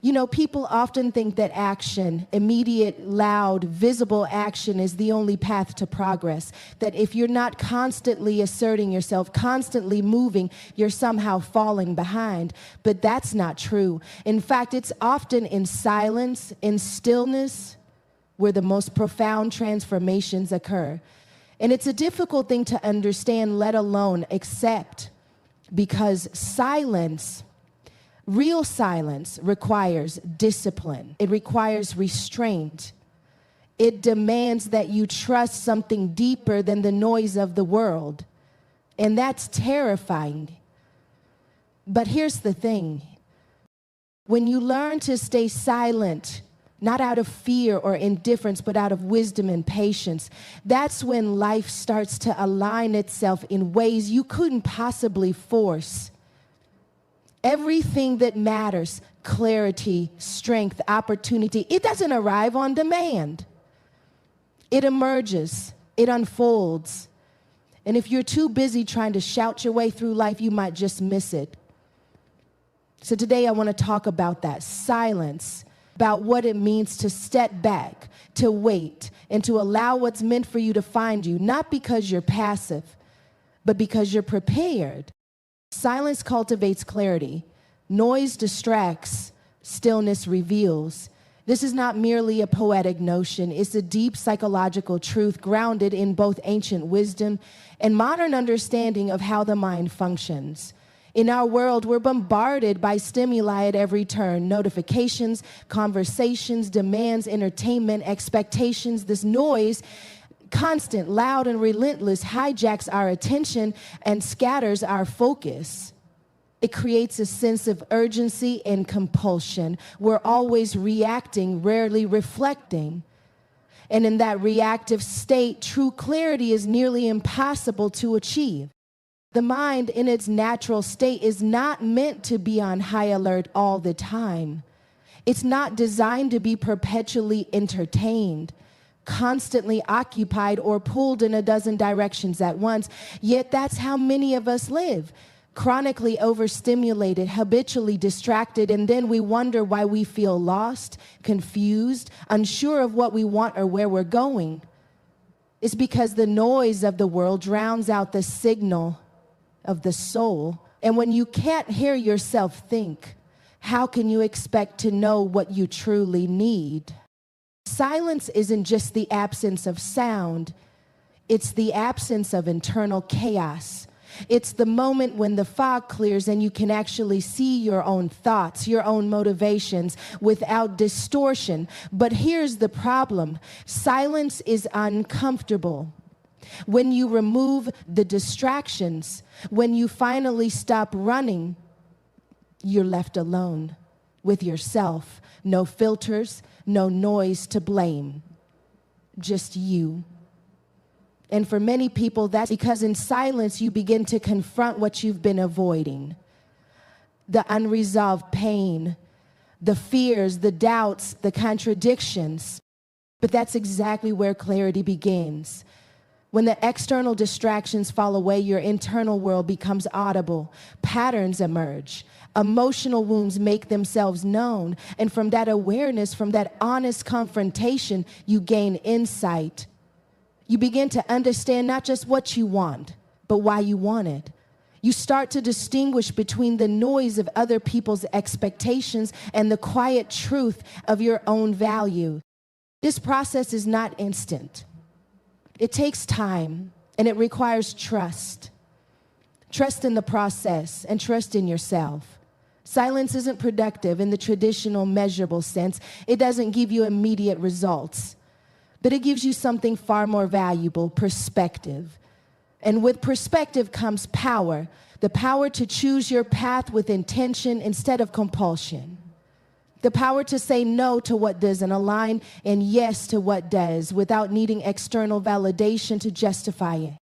You know, people often think that action, immediate, loud, visible action is the only path to progress. That if you're not constantly asserting yourself, constantly moving, you're somehow falling behind. But that's not true. In fact, it's often in silence, in stillness, where the most profound transformations occur. And it's a difficult thing to understand, let alone accept, because real silence requires discipline. It requires restraint. It demands that you trust something deeper than the noise of the world. And that's terrifying. But here's the thing. When you learn to stay silent, not out of fear or indifference, but out of wisdom and patience, that's when life starts to align itself in ways you couldn't possibly force. Everything that matters, clarity, strength, opportunity, it doesn't arrive on demand. It emerges, it unfolds. And if you're too busy trying to shout your way through life, you might just miss it. So today I want to talk about that silence, about what it means to step back, to wait, and to allow what's meant for you to find you, not because you're passive, but because you're prepared. Silence cultivates clarity. Noise distracts. Stillness reveals. This is not merely a poetic notion. It's a deep psychological truth grounded in both ancient wisdom and modern understanding of how the mind functions. In our world, we're bombarded by stimuli at every turn: notifications, conversations, demands, entertainment, expectations. This noise, constant, loud, and relentless, hijacks our attention and scatters our focus. It creates a sense of urgency and compulsion. We're always reacting, rarely reflecting. And in that reactive state, true clarity is nearly impossible to achieve. The mind, in its natural state, is not meant to be on high alert all the time. It's not designed to be perpetually entertained, constantly occupied, or pulled in a dozen directions at once. Yet that's how many of us live, chronically overstimulated, habitually distracted, and then we wonder why we feel lost, confused, unsure of what we want or where we're going. It's because the noise of the world drowns out the signal of the soul. And when you can't hear yourself think, how can you expect to know what you truly need? Silence isn't just the absence of sound. It's the absence of internal chaos. It's the moment when the fog clears and you can actually see your own thoughts, your own motivations without distortion. But here's the problem. Silence is uncomfortable. When you remove the distractions, when you finally stop running, you're left alone with yourself. No filters, no noise to blame, just you. And for many people, that's because in silence, you begin to confront what you've been avoiding. The unresolved pain, the fears, the doubts, the contradictions. But that's exactly where clarity begins. When the external distractions fall away, your internal world becomes audible. Patterns emerge. Emotional wounds make themselves known. And from that awareness, from that honest confrontation, you gain insight. You begin to understand not just what you want, but why you want it. You start to distinguish between the noise of other people's expectations and the quiet truth of your own value. This process is not instant. It takes time, and it requires trust. Trust in the process and trust in yourself. Silence isn't productive in the traditional measurable sense. It doesn't give you immediate results, but it gives you something far more valuable: perspective. And with perspective comes power, the power to choose your path with intention instead of compulsion. The power to say no to what doesn't align and yes to what does without needing external validation to justify it.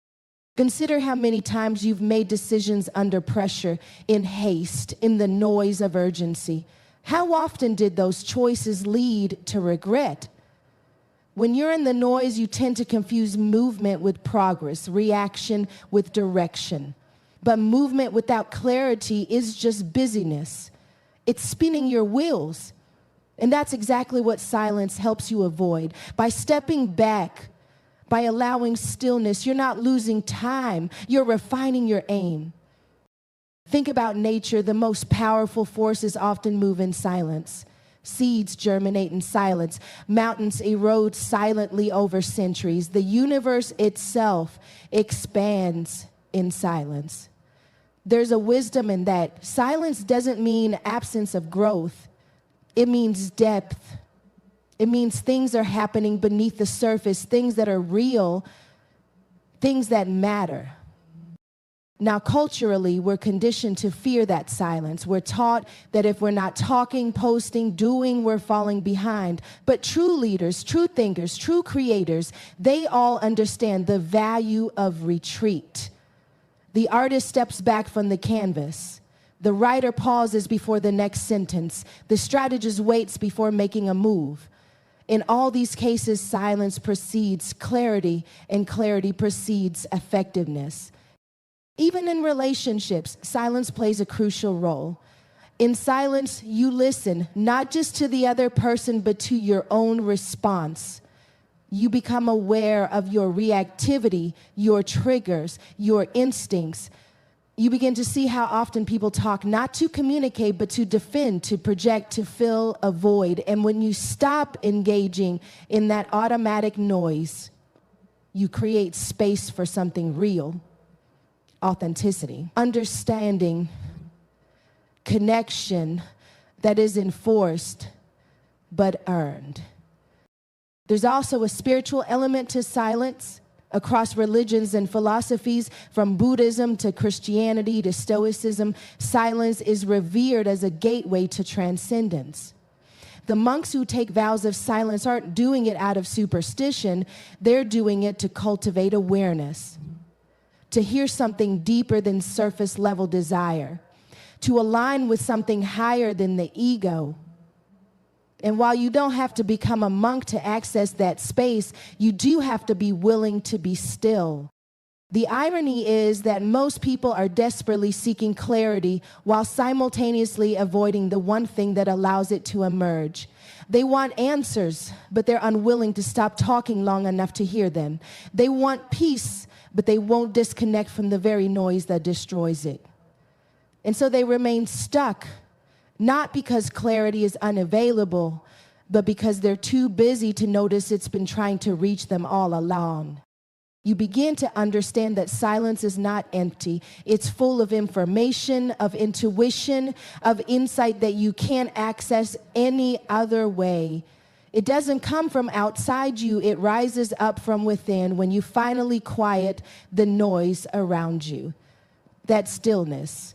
Consider how many times you've made decisions under pressure, in haste, in the noise of urgency. How often did those choices lead to regret? When you're in the noise, you tend to confuse movement with progress, reaction with direction. But movement without clarity is just busyness. It's spinning your wheels. And that's exactly what silence helps you avoid. By stepping back, by allowing stillness, you're not losing time, you're refining your aim. Think about nature. The most powerful forces often move in silence. Seeds germinate in silence. Mountains erode silently over centuries. The universe itself expands in silence. There's a wisdom in that. Silence doesn't mean absence of growth. It means depth. It means things are happening beneath the surface, things that are real, things that matter. Now, culturally, we're conditioned to fear that silence. We're taught that if we're not talking, posting, doing, we're falling behind. But true leaders, true thinkers, true creators, they all understand the value of retreat. The artist steps back from the canvas. The writer pauses before the next sentence. The strategist waits before making a move. In all these cases, silence precedes clarity, and clarity precedes effectiveness. Even in relationships, silence plays a crucial role. In silence, you listen, not just to the other person, but to your own response. You become aware of your reactivity, your triggers, your instincts. You begin to see how often people talk not to communicate, but to defend, to project, to fill a void. And when you stop engaging in that automatic noise, you create space for something real. Authenticity, understanding, connection that is enforced but earned. There's also a spiritual element to silence. Across religions and philosophies, from Buddhism to Christianity to Stoicism, silence is revered as a gateway to transcendence. The monks who take vows of silence aren't doing it out of superstition, they're doing it to cultivate awareness, to hear something deeper than surface level desire, to align with something higher than the ego. And while you don't have to become a monk to access that space, you do have to be willing to be still. The irony is that most people are desperately seeking clarity while simultaneously avoiding the one thing that allows it to emerge. They want answers, but they're unwilling to stop talking long enough to hear them. They want peace, but they won't disconnect from the very noise that destroys it. And so they remain stuck, not because clarity is unavailable, but because they're too busy to notice it's been trying to reach them all along. You begin to understand that silence is not empty. It's full of information, of intuition, of insight that you can't access any other way. It doesn't come from outside you. It rises up from within when you finally quiet the noise around you. That stillness.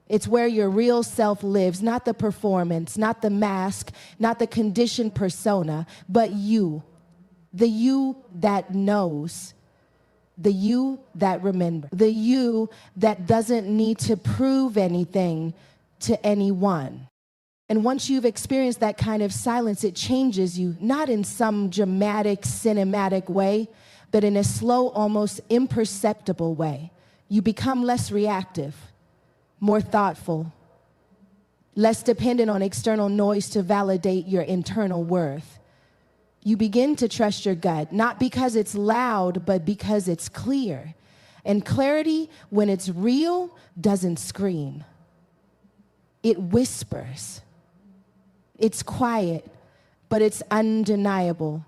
It's where your real self lives, not the performance, not the mask, not the conditioned persona, but you. The you that knows. The you that remembers. The you that doesn't need to prove anything to anyone. And once you've experienced that kind of silence, it changes you, not in some dramatic, cinematic way, but in a slow, almost imperceptible way. You become less reactive, more thoughtful, less dependent on external noise to validate your internal worth. You begin to trust your gut, not because it's loud, but because it's clear. And clarity, when it's real, doesn't scream. It whispers. It's quiet, but it's undeniable.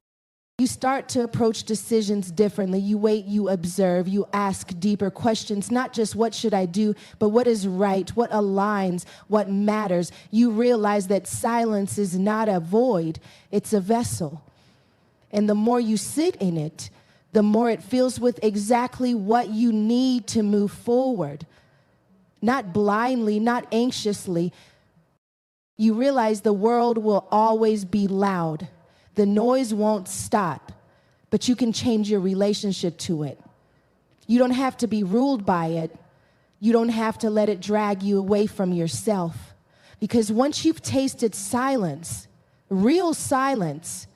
You start to approach decisions differently. You wait, you observe, you ask deeper questions, not just what should I do, but what is right, what aligns, what matters. You realize that silence is not a void, it's a vessel. And the more you sit in it, the more it fills with exactly what you need to move forward. Not blindly, not anxiously. You realize the world will always be loud. The noise won't stop, but you can change your relationship to it. You don't have to be ruled by it. You don't have to let it drag you away from yourself. Because once you've tasted silence, real silence,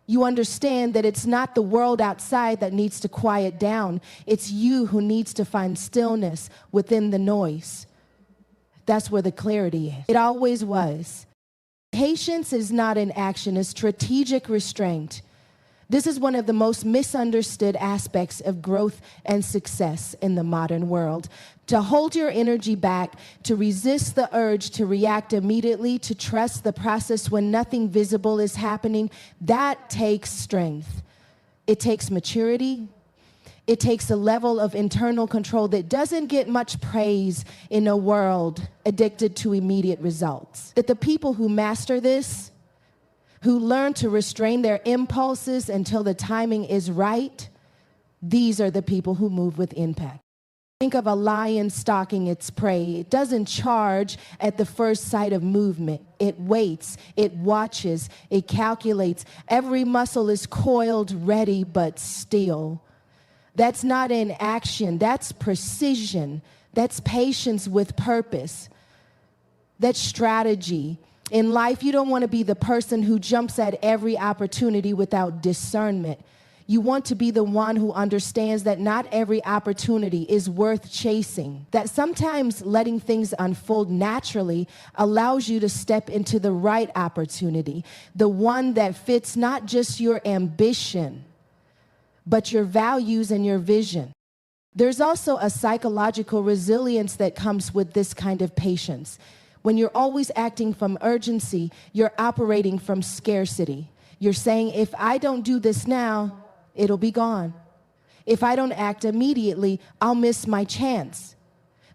you understand that it's not the world outside that needs to quiet down. It's you who needs to find stillness within the noise. That's where the clarity is. It always was. Patience is not an action, it's strategic restraint. This is one of the most misunderstood aspects of growth and success in the modern world. To hold your energy back, to resist the urge to react immediately, to trust the process when nothing visible is happening, that takes strength. It takes maturity. It takes a level of internal control that doesn't get much praise in a world addicted to immediate results. That the people who master this, who learn to restrain their impulses until the timing is right, these are the people who move with impact. Think of a lion stalking its prey. It doesn't charge at the first sight of movement. It waits, it watches, it calculates. Every muscle is coiled, ready, but still. That's not an action, that's precision. That's patience with purpose. That's strategy. In life, you don't want to be the person who jumps at every opportunity without discernment. You want to be the one who understands that not every opportunity is worth chasing. That sometimes letting things unfold naturally allows you to step into the right opportunity, the one that fits not just your ambition, but your values and your vision. There's also a psychological resilience that comes with this kind of patience. When you're always acting from urgency, you're operating from scarcity. You're saying, if I don't do this now, it'll be gone. If I don't act immediately, I'll miss my chance.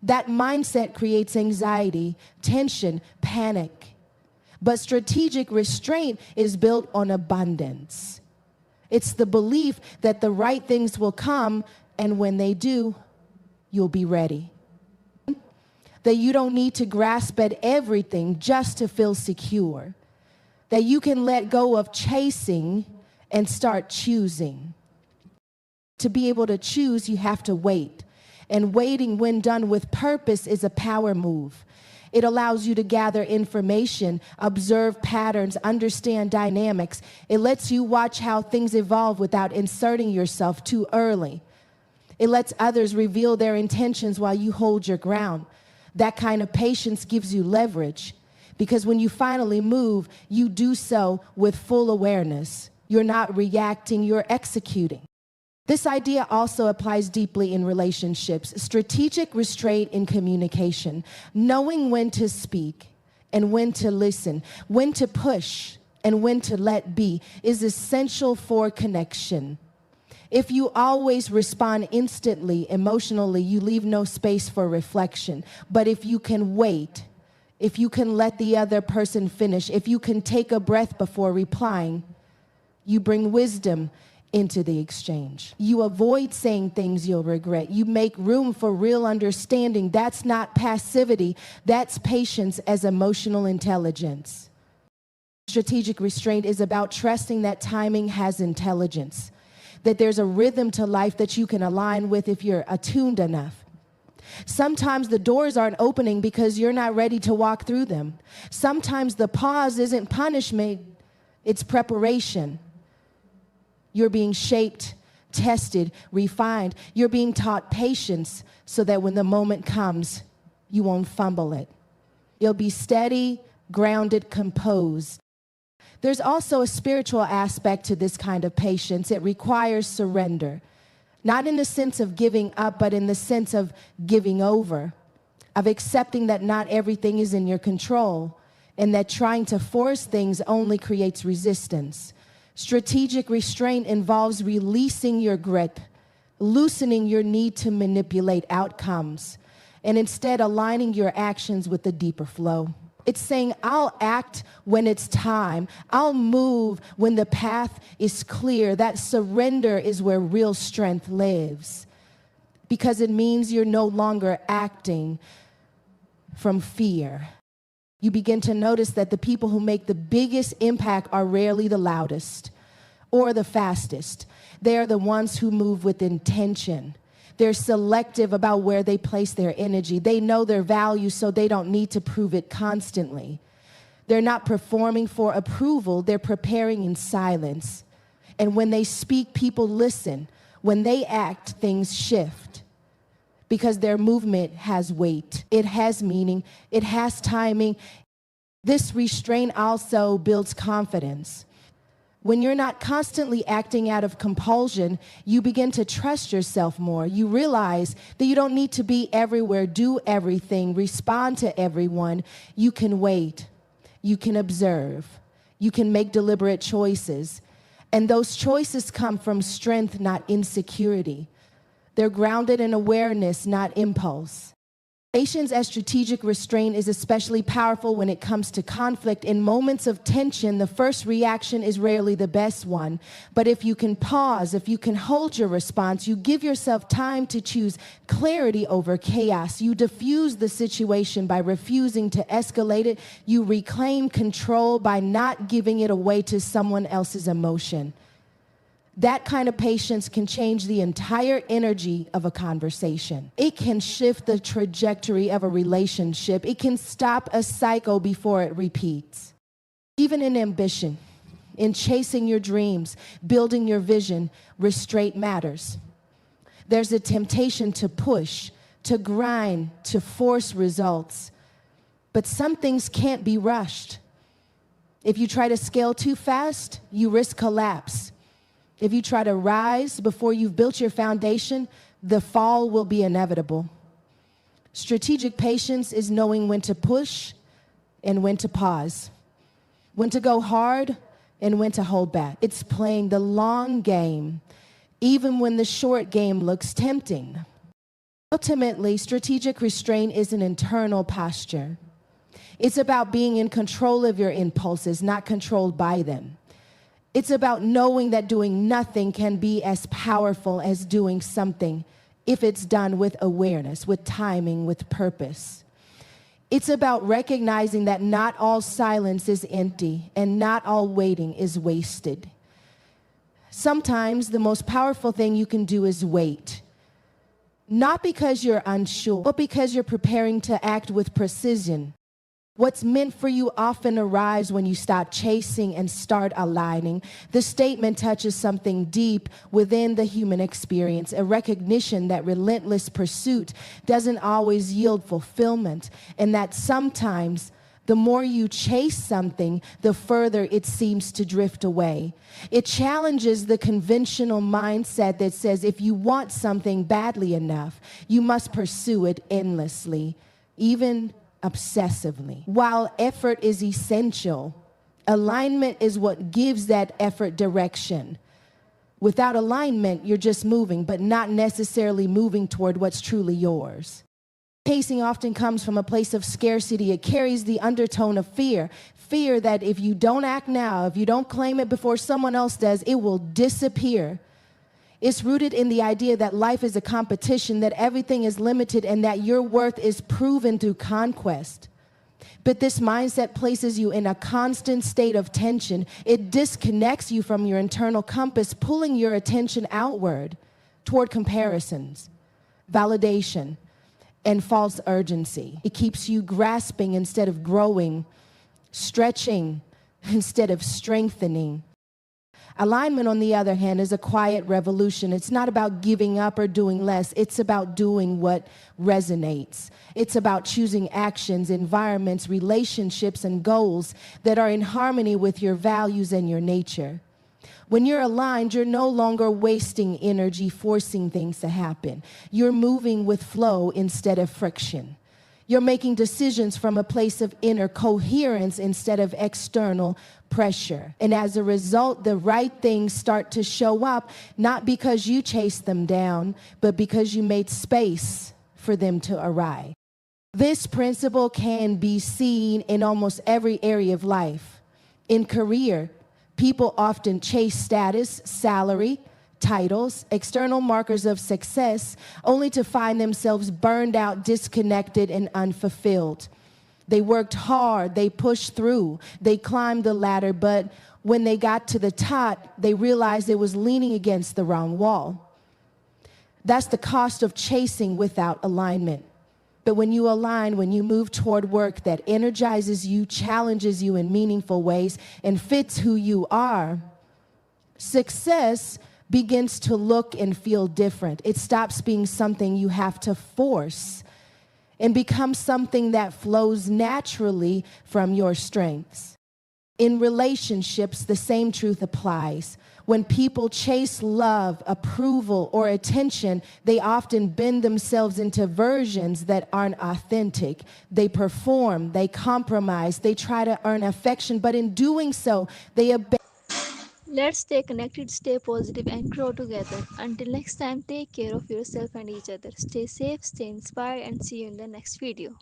That mindset creates anxiety, tension, panic. But strategic restraint is built on abundance. It's the belief that the right things will come, and when they do, you'll be ready. That you don't need to grasp at everything just to feel secure. That you can let go of chasing and start choosing. To be able to choose, you have to wait. And waiting, when done with purpose, is a power move. It allows you to gather information, observe patterns, understand dynamics. It lets you watch how things evolve without inserting yourself too early. It lets others reveal their intentions while you hold your ground. That kind of patience gives you leverage, because when you finally move, you do so with full awareness. You're not reacting, you're executing. This idea also applies deeply in relationships. Strategic restraint in communication, knowing when to speak and when to listen, when to push and when to let be, is essential for connection. If you always respond instantly, emotionally, you leave no space for reflection. But if you can wait, if you can let the other person finish, if you can take a breath before replying, you bring wisdom into the exchange. You avoid saying things you'll regret. You make room for real understanding. That's not passivity. That's patience as emotional intelligence. Strategic restraint is about trusting that timing has intelligence, that there's a rhythm to life that you can align with if you're attuned enough. Sometimes the doors aren't opening because you're not ready to walk through them. Sometimes the pause isn't punishment, it's preparation. You're being shaped, tested, refined. You're being taught patience so that when the moment comes, you won't fumble it. You'll be steady, grounded, composed. There's also a spiritual aspect to this kind of patience. It requires surrender, not in the sense of giving up, but in the sense of giving over, of accepting that not everything is in your control and that trying to force things only creates resistance. Strategic restraint involves releasing your grip, loosening your need to manipulate outcomes, and instead aligning your actions with the deeper flow. It's saying, I'll act when it's time. I'll move when the path is clear. That surrender is where real strength lives, because it means you're no longer acting from fear. You begin to notice that the people who make the biggest impact are rarely the loudest or the fastest. They are the ones who move with intention. They're selective about where they place their energy. They know their value, so they don't need to prove it constantly. They're not performing for approval. They're preparing in silence. And when they speak, people listen. When they act, things shift, because their movement has weight. It has meaning. It has timing. This restraint also builds confidence. When you're not constantly acting out of compulsion, you begin to trust yourself more. You realize that you don't need to be everywhere, do everything, respond to everyone. You can wait. You can observe. You can make deliberate choices. And those choices come from strength, not insecurity. They're grounded in awareness, not impulse. Patience as strategic restraint is especially powerful when it comes to conflict. In moments of tension, the first reaction is rarely the best one. But if you can pause, if you can hold your response, you give yourself time to choose clarity over chaos. You diffuse the situation by refusing to escalate it. You reclaim control by not giving it away to someone else's emotion. That kind of patience can change the entire energy of a conversation. It can shift the trajectory of a relationship. It can stop a cycle before it repeats. Even in ambition, in chasing your dreams, building your vision, restraint matters. There's a temptation to push, to grind, to force results. But some things can't be rushed. If you try to scale too fast, you risk collapse. If you try to rise before you've built your foundation, the fall will be inevitable. Strategic patience is knowing when to push and when to pause, when to go hard and when to hold back. It's playing the long game, even when the short game looks tempting. Ultimately, strategic restraint is an internal posture. It's about being in control of your impulses, not controlled by them. It's about knowing that doing nothing can be as powerful as doing something if it's done with awareness, with timing, with purpose. It's about recognizing that not all silence is empty and not all waiting is wasted. Sometimes the most powerful thing you can do is wait. Not because you're unsure, but because you're preparing to act with precision. What's meant for you often arrives when you stop chasing and start aligning. The statement touches something deep within the human experience, a recognition that relentless pursuit doesn't always yield fulfillment, and that sometimes the more you chase something, the further it seems to drift away. It challenges the conventional mindset that says if you want something badly enough, you must pursue it endlessly, even obsessively. While effort is essential, alignment is what gives that effort direction. Without alignment, you're just moving, but not necessarily moving toward what's truly yours. Pacing often comes from a place of scarcity. It carries the undertone of fear. Fear that if you don't act now, if you don't claim it before someone else does, it will disappear. It's rooted in the idea that life is a competition, that everything is limited, and that your worth is proven through conquest. But this mindset places you in a constant state of tension. It disconnects you from your internal compass, pulling your attention outward toward comparisons, validation, and false urgency. It keeps you grasping instead of growing, stretching instead of strengthening. Alignment, on the other hand, is a quiet revolution. It's not about giving up or doing less. It's about doing what resonates. It's about choosing actions, environments, relationships, and goals that are in harmony with your values and your nature. When you're aligned, you're no longer wasting energy forcing things to happen. You're moving with flow instead of friction. You're making decisions from a place of inner coherence instead of external pressure. And as a result, the right things start to show up, not because you chased them down, but because you made space for them to arrive. This principle can be seen in almost every area of life. In career, people often chase status, salary, titles, external markers of success, only to find themselves burned out, disconnected, and unfulfilled. They worked hard, they pushed through, they climbed the ladder, but when they got to the top, they realized it was leaning against the wrong wall. That's the cost of chasing without alignment. But when you align, when you move toward work that energizes you, challenges you in meaningful ways, and fits who you are, success begins to look and feel different. It stops being something you have to force, and become something that flows naturally from your strengths. In relationships, the same truth applies. When people chase love, approval, or attention, they often bend themselves into versions that aren't authentic. They perform, they compromise, they try to earn affection, but in doing so, they abandon. Let's stay connected, stay positive, and grow together. Until next time, take care of yourself and each other. Stay safe, stay inspired, and see you in the next video.